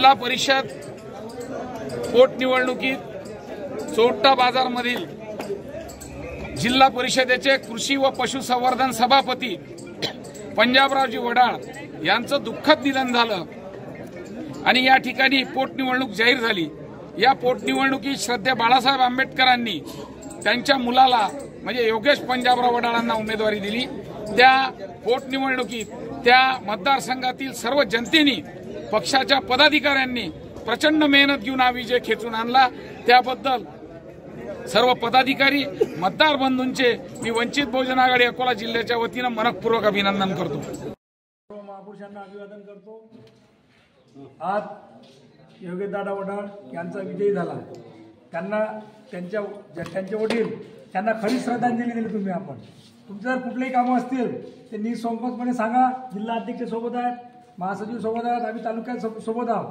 जिल्हा परिषद पोटनिवडणुकीत चोपटा बाजारमधील जिल्हा परिषदेचे कृषी व पशुसंवर्धन सभापती पंजाबरावजी वडाळ यांचं दुःखद निधन झालं आणि या ठिकाणी पोटनिवडणूक जाहीर झाली। या पोटनिवडणुकीत श्रद्धेय बाळासाहेब आंबेडकरांनी त्यांच्या मुलाला म्हणजे योगेश पंजाबराव वडाळांना उमेदवारी दिली। त्या पोटनिवडणुकीत त्या मतदारसंघातील सर्व जनतेने पक्षाच्या पदाधिकाऱ्यांनी प्रचंड मेहनत घेऊन हा विजय खेचून आणला। त्याबद्दल सर्व पदाधिकारी मतदार बंधूंचे मी वंचित बहुजन आघाडी अकोला जिल्ह्याच्या वतीने मनपूर्वक अभिनंदन करतो। सर्व महापुरुषांना अभिवादन करतो। आज योगेशदादा वडाळ यांचा विजय झाला। त्यांना त्यांचे वडील त्यांना खरी श्रद्धांजली दिली। आपण तुमचे जर कुठलेही कामं असतील ते निसंकोचपणे सांगा। जिल्हा अध्यक्ष सोबत आहेत, महासचिव सोबत आहेत, आम्ही तालुक्यात सोबत आहोत।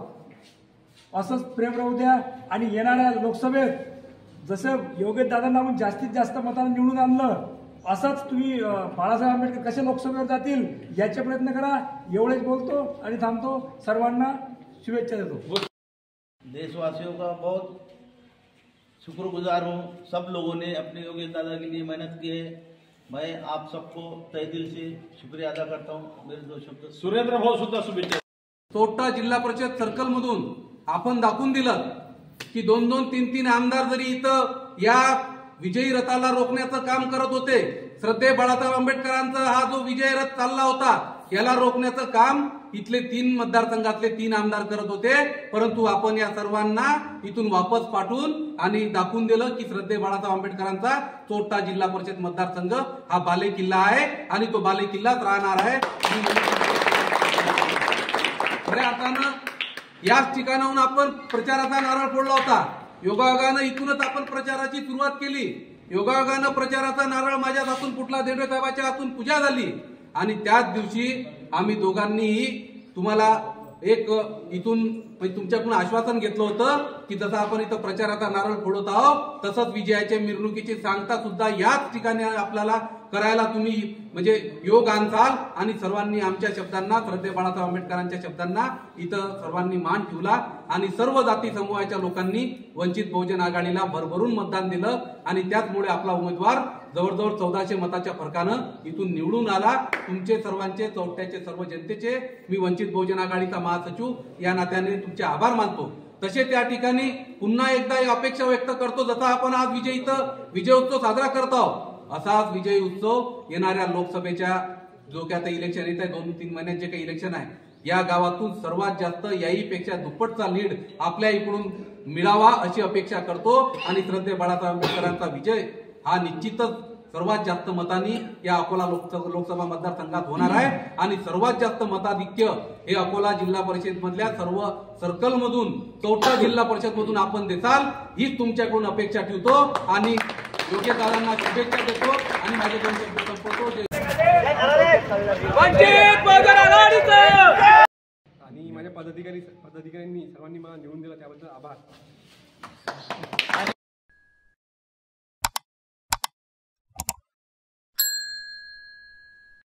असंच प्रेम राहू द्या आणि येणाऱ्या लोकसभेत जसं योगेशदादांना आपण जास्तीत जास्त मतांनी निवडून आणलं असंच तुम्ही बाळासाहेब आंबेडकर कसे लोकसभेवर जातील याचे प्रयत्न करा। एवढेच बोलतो आणि थांबतो। सर्वांना शुभेच्छा देतो। देशवासियों का बहुत शुक्रगुजार हूँ। सब लोगों ने अपने योगेशदादा के लिए मेहनत की है। मैं आप सबको तहे दिल से शुक्रिया अदा करता हूँ। मेरे दो शब्द सुरेंद्र भाऊ सुद्धा शुभेच्छा। चोपटा जिल्हा परिषद सर्कल मधून आपण दाखवून दिलं की 2-2, 3-3 आमदार जरी इथं या विजयी रथाला रोखण्याचं काम करत होते, श्रद्धेय बाळासाहेब आंबेडकरांचा हा जो विजय रथ चालला होता याला रोखण्याचं काम इथले 3 मतदारसंघातले 3 आमदार करत होते। परंतु आपण या सर्वांना इथून वापस पाठवून आणि दाखवून दिलं की श्रद्धेय बाळासाहेब आंबेडकरांचा चोपटा जिल्हा परिषद मतदारसंघ हा बाले किल्ला आहे आणि तो बाले किल्लाच राहणार आहे। खऱ्या अर्थानं याच ठिकाणाहून आपण प्रचाराचा नारळ फोडला होता। योगायोगानं इथूनच आपण प्रचाराची सुरुवात केली। योगायोगानं प्रचाराचा नारळ माझ्या हातून फुटला, देवरे साहेबांच्या हातून पूजा झाली आणि त्याच दिवशी आम्ही दोघांनीही तुम्हाला एक इथून तुमच्याकडून आश्वासन घेतलं होतं की जसं आपण इथं प्रचाराचा नारळ फोडत आहोत तसंच विजयाच्या मिरवणुकीची सांगता सुद्धा याच ठिकाणी आपल्याला करायला तुम्ही म्हणजे योग आणसाल आणि सर्वांनी आमच्या शब्दांना श्रद्धेय बाळासाहेब आंबेडकरांच्या शब्दांना इथं सर्वांनी मान ठेवला आणि सर्व जाती समूहाच्या लोकांनी वंचित बहुजन आघाडीला भरभरून मतदान दिलं आणि त्याचमुळे आपला उमेदवार जवळजवळ 1400 मताच्या फरकानं इथून निवडून आला। तुमचे सर्वांचे चौथ्याचे सर्व जनतेचे मी वंचित बहुजन आघाडीचा महासचिव या नात्याने तुमचे आभार मानतो। तसे त्या ठिकाणी पुन्हा एकदा एक अपेक्षा व्यक्त करतो, जसा आपण आज विजय उत्सव साजरा करत आहोत असाच विजय उत्सव येणाऱ्या लोकसभेच्या जो काही आता इलेक्शन येत आहे 2-3 महिन्यात जे काही इलेक्शन आहे या गावातून सर्वात जास्त याहीपेक्षा दुप्पटचा लीड आपल्या इकडून मिळावा अशी अपेक्षा करतो आणि श्रद्धेय बाळासाहेब आंबेडकरांचा विजय हा निश्चितच सर्वात जास्त मतांनी या अकोला लोकसभा मतदारसंघात होणार आहे आणि सर्वात जास्त मताधिक्य हे अकोला जिल्हा परिषद मधल्या सर्व सर्कल मधून चोपटा जिल्हा परिषद मधून आपण देसाल हीच तुमच्याकडून अपेक्षा ठेवतो आणि योगेशदादांना शुभेच्छा देतो आणि माझे 2 शब्द संपवतो। आणि माझ्या पदाधिकाऱ्यांनी सर्वांनी मला निवडून दिलं त्याबद्दल आभार।